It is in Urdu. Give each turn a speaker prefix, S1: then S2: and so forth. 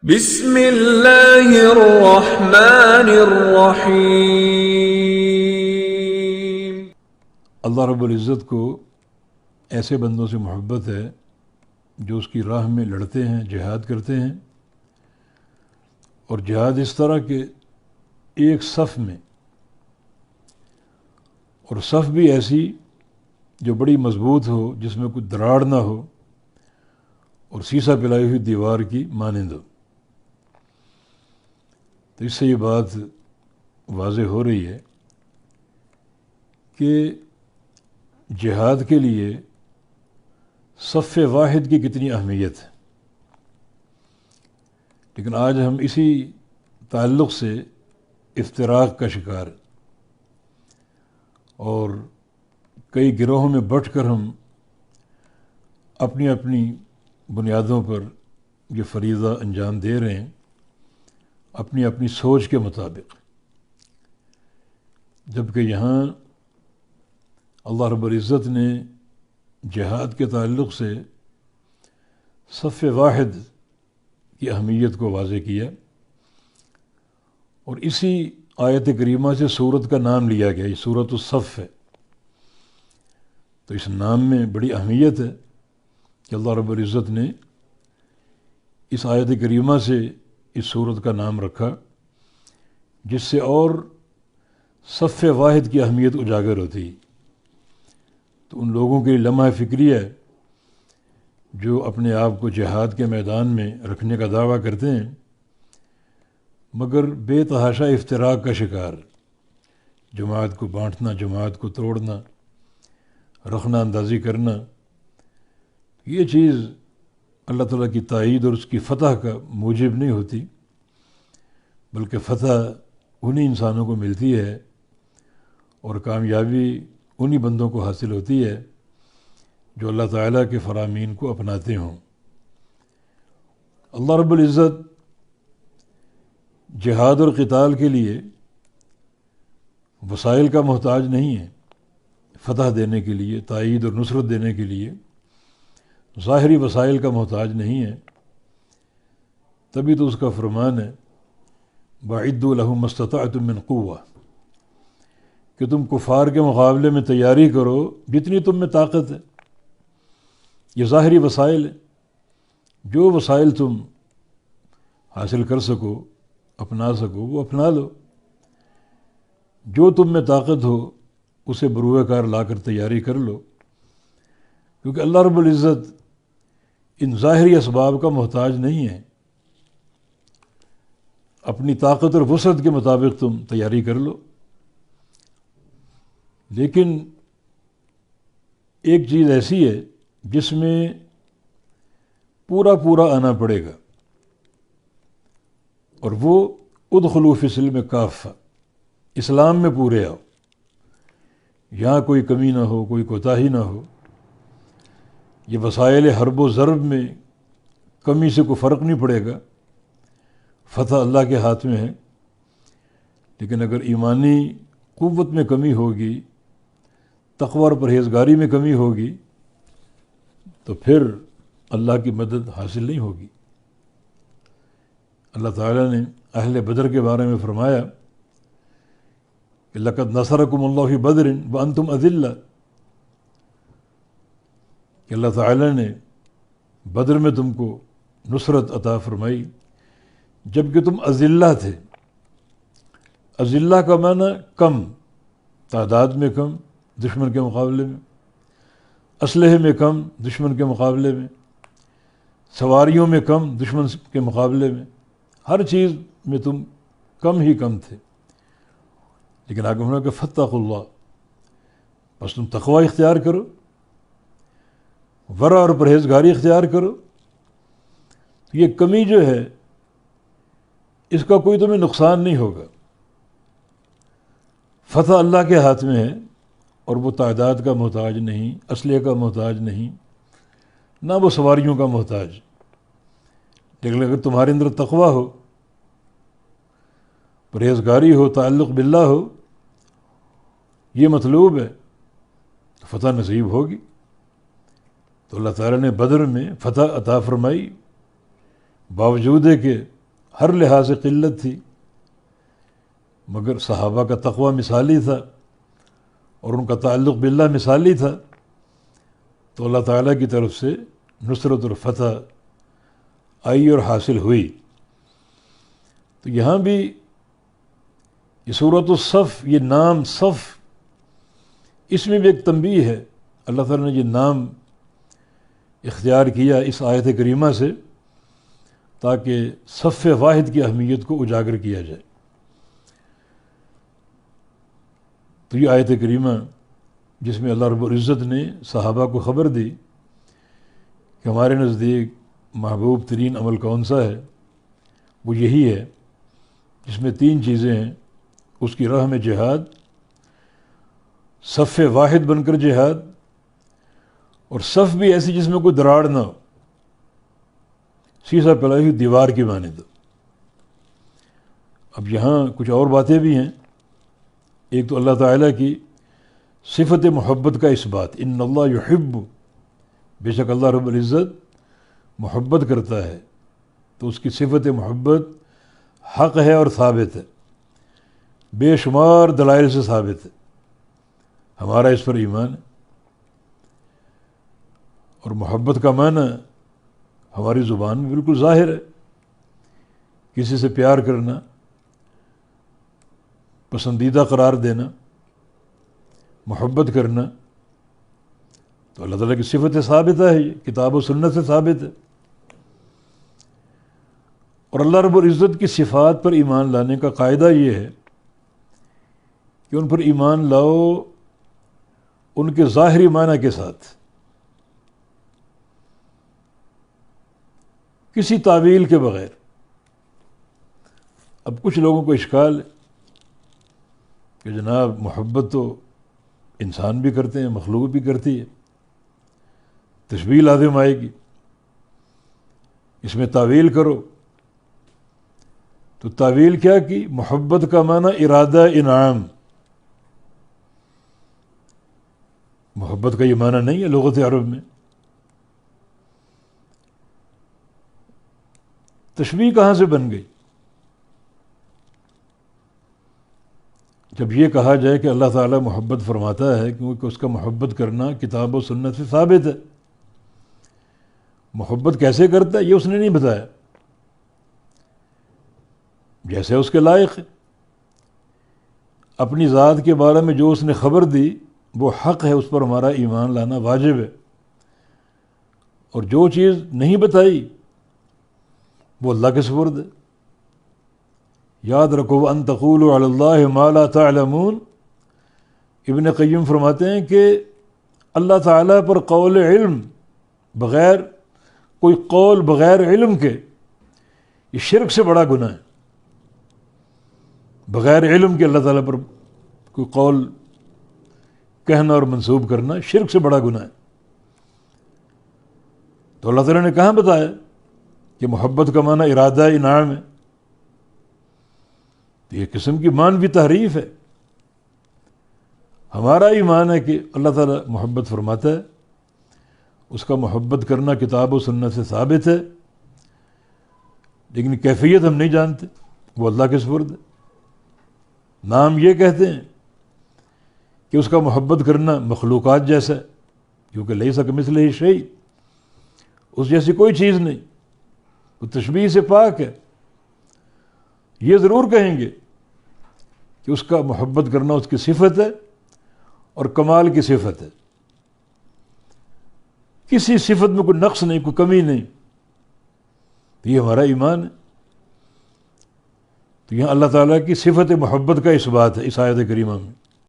S1: بسم اللہ الرحمن الرحیم۔
S2: اللہ رب العزت کو ایسے بندوں سے محبت ہے جو اس کی راہ میں لڑتے ہیں، جہاد کرتے ہیں، اور جہاد اس طرح کہ ایک صف میں، اور صف بھی ایسی جو بڑی مضبوط ہو، جس میں کوئی دراڑ نہ ہو اور سیسا پلائی ہوئی دیوار کی مانند ہو۔ تو اس سے یہ بات واضح ہو رہی ہے کہ جہاد کے لیے صف واحد کی کتنی اہمیت ہے۔ لیکن آج ہم اسی تعلق سے افتراق کا شکار ہیں، اور کئی گروہوں میں بٹ کر ہم اپنی اپنی بنیادوں پر یہ فریضہ انجام دے رہے ہیں، اپنی اپنی سوچ کے مطابق، جبکہ یہاں اللہ رب العزت نے جہاد کے تعلق سے صف واحد کی اہمیت کو واضح کیا، اور اسی آیت کریمہ سے سورت کا نام لیا گیا، یہ سورۃ الصف ہے۔ تو اس نام میں بڑی اہمیت ہے کہ اللہ رب العزت نے اس آیت کریمہ سے اس سورت کا نام رکھا، جس سے اور صف واحد کی اہمیت اجاگر ہوتی۔ تو ان لوگوں کے لیے لمحہ فکری ہے جو اپنے آپ کو جہاد کے میدان میں رکھنے کا دعویٰ کرتے ہیں، مگر بے تحاشا افتراق کا شکار، جماعت کو بانٹنا، جماعت کو توڑنا، رخنہ اندازی کرنا، یہ چیز اللہ تعالیٰ کی تائید اور اس کی فتح کا موجب نہیں ہوتی، بلکہ فتح انہی انسانوں کو ملتی ہے اور کامیابی انہی بندوں کو حاصل ہوتی ہے جو اللہ تعالیٰ کے فرامین کو اپناتے ہوں۔ اللہ رب العزت جہاد اور قتال کے لیے وسائل کا محتاج نہیں ہے، فتح دینے کے لیے، تائید اور نصرت دینے کے لیے ظاہری وسائل کا محتاج نہیں ہے۔ تبھی تو اس کا فرمان ہے وَأَعِدُّوا لَهُم مَّا اسْتَطَعْتُم مِّن قُوَّةٍ، کہ تم کفار کے مقابلے میں تیاری کرو جتنی تم میں طاقت ہے۔ یہ ظاہری وسائل ہیں، جو وسائل تم حاصل کر سکو، اپنا سکو، وہ اپنا لو۔ جو تم میں طاقت ہو اسے بروئے کار لا کر تیاری کر لو، کیونکہ اللہ رب العزت ان ظاہری اسباب کا محتاج نہیں ہے۔ اپنی طاقت اور وسعت کے مطابق تم تیاری کر لو، لیکن ایک چیز ایسی ہے جس میں پورا آنا پڑے گا، اور وہ ادخلوا فی السلم کافہ، اسلام میں پورے آؤ، یہاں کوئی کمی نہ ہو، کوئی کوتاہی نہ ہو۔ یہ وسائل حرب و ضرب میں کمی سے کوئی فرق نہیں پڑے گا، فتح اللہ کے ہاتھ میں ہے، لیکن اگر ایمانی قوت میں کمی ہوگی، تقوی اور پرہیزگاری میں کمی ہوگی، تو پھر اللہ کی مدد حاصل نہیں ہوگی۔ اللہ تعالیٰ نے اہل بدر کے بارے میں فرمایا کہ لَقَدْ نَصَرَكُمُ اللَّهُ فِي بَدْرٍ وَأَنْتُمْ أَذِلَّةٌ، کہ اللہ تعالیٰ نے بدر میں تم کو نصرت عطا فرمائی جبکہ تم اذلہ تھے۔ اذلہ کا معنی کم، تعداد میں کم دشمن کے مقابلے میں، اسلحے میں کم دشمن کے مقابلے میں، سواریوں میں کم دشمن کے مقابلے میں، ہر چیز میں تم کم ہی کم تھے۔ لیکن آگے ہونا کہ فاتقوا اللہ، بس تم تقوی اختیار کرو، ورع اور پرہیزگاری اختیار کرو، یہ کمی جو ہے اس کا کوئی تمہیں نقصان نہیں ہوگا۔ فتح اللہ کے ہاتھ میں ہے، اور وہ تعداد کا محتاج نہیں، اسلحے کا محتاج نہیں، نہ وہ سواریوں کا محتاج۔ لیکن اگر تمہارے اندر تقوی ہو، پرہیزگاری ہو، تعلق باللہ ہو، یہ مطلوب ہے، تو فتح نصیب ہوگی۔ تو اللہ تعالیٰ نے بدر میں فتح عطا فرمائی باوجود ہے کہ ہر لحاظ سے قلت تھی، مگر صحابہ کا تقوی مثالی تھا اور ان کا تعلق باللہ مثالی تھا، تو اللہ تعالیٰ کی طرف سے نصرت اور فتح آئی اور حاصل ہوئی۔ تو یہاں بھی یہ سورۃ الصف، یہ نام صف، اس میں بھی ایک تنبیہ ہے۔ اللہ تعالیٰ نے یہ نام اختیار کیا اس آیت کریمہ سے تاکہ صف واحد کی اہمیت کو اجاگر کیا جائے۔ تو یہ آیت کریمہ جس میں اللہ رب العزت نے صحابہ کو خبر دی کہ ہمارے نزدیک محبوب ترین عمل کون سا ہے، وہ یہی ہے جس میں 3 چیزیں ہیں: اس کی راہ میں جہاد، صف واحد بن کر جہاد، اور صف بھی ایسی جس میں کوئی دراڑ نہ ہو، سیسا پلائی ہوئی دیوار کی مانند۔ اب یہاں کچھ اور باتیں بھی ہیں۔ ایک تو اللہ تعالیٰ کی صفت محبت کا اس بات، ان اللہ یحب، بے شک اللہ رب العزت محبت کرتا ہے، تو اس کی صفت محبت حق ہے اور ثابت ہے، بے شمار دلائل سے ثابت ہے، ہمارا اس پر ایمان ہے۔ اور محبت کا معنی ہماری زبان میں بالکل ظاہر ہے، کسی سے پیار کرنا، پسندیدہ قرار دینا، محبت کرنا، تو اللہ تعالیٰ کی صفت ثابت ہے، یہ کتاب و سنت سے ثابت ہے۔ اور اللہ رب العزت کی صفات پر ایمان لانے کا قاعدہ یہ ہے کہ ان پر ایمان لاؤ ان کے ظاہری معنی کے ساتھ، کسی تعویل کے بغیر۔ اب کچھ لوگوں کو اشکال ہے کہ جناب محبت تو انسان بھی کرتے ہیں، مخلوق بھی کرتی ہے، تشبیہ لازم آئے گی، اس میں تعویل کرو۔ تو تعویل کیا کی؟ محبت کا معنی ارادہ انعام، محبت کا یہ معنی نہیں ہے لغت عرب میں۔ تشبیہ کہاں سے بن گئی؟ جب یہ کہا جائے کہ اللہ تعالیٰ محبت فرماتا ہے کیونکہ اس کا محبت کرنا کتاب و سنت سے ثابت ہے، محبت کیسے کرتا ہے یہ اس نے نہیں بتایا، جیسے اس کے لائق ہے۔ اپنی ذات کے بارے میں جو اس نے خبر دی وہ حق ہے، اس پر ہمارا ایمان لانا واجب ہے، اور جو چیز نہیں بتائی وہ اللہ کے سپرد ہے۔ یاد رکھو وَأَن تَقُولُوا عَلَى اللَّهِ مَا لَا تَعْلَمُونَ، ابن قیم فرماتے ہیں کہ اللہ تعالیٰ پر قول علم بغیر، کوئی قول بغیر علم کے، یہ شرک سے بڑا گناہ ہے۔ بغیر علم کے اللہ تعالیٰ پر کوئی قول کہنا اور منسوب کرنا شرک سے بڑا گناہ ہے۔ تو اللہ تعالیٰ نے کہاں بتایا کہ محبت کا معنی ارادہ انعام ہے؟ تو یہ قسم کی معنوی تحریف ہے۔ ہمارا ایمان ہے کہ اللہ تعالیٰ محبت فرماتا ہے، اس کا محبت کرنا کتاب و سنت سے ثابت ہے، لیکن کیفیت ہم نہیں جانتے، وہ اللہ کے سپرد ہے۔ نام یہ کہتے ہیں کہ اس کا محبت کرنا مخلوقات جیسا ہے، کیونکہ لیس کمثلہ شیء، اس جیسی کوئی چیز نہیں، وہ تشبیہ سے پاک ہے۔ یہ ضرور کہیں گے کہ اس کا محبت کرنا اس کی صفت ہے اور کمال کی صفت ہے، کسی صفت میں کوئی نقص نہیں، کوئی کمی نہیں، تو یہ ہمارا ایمان ہے۔ تو یہاں اللہ تعالیٰ کی صفت محبت کا اس بات ہے اس آیت کریمہ میں۔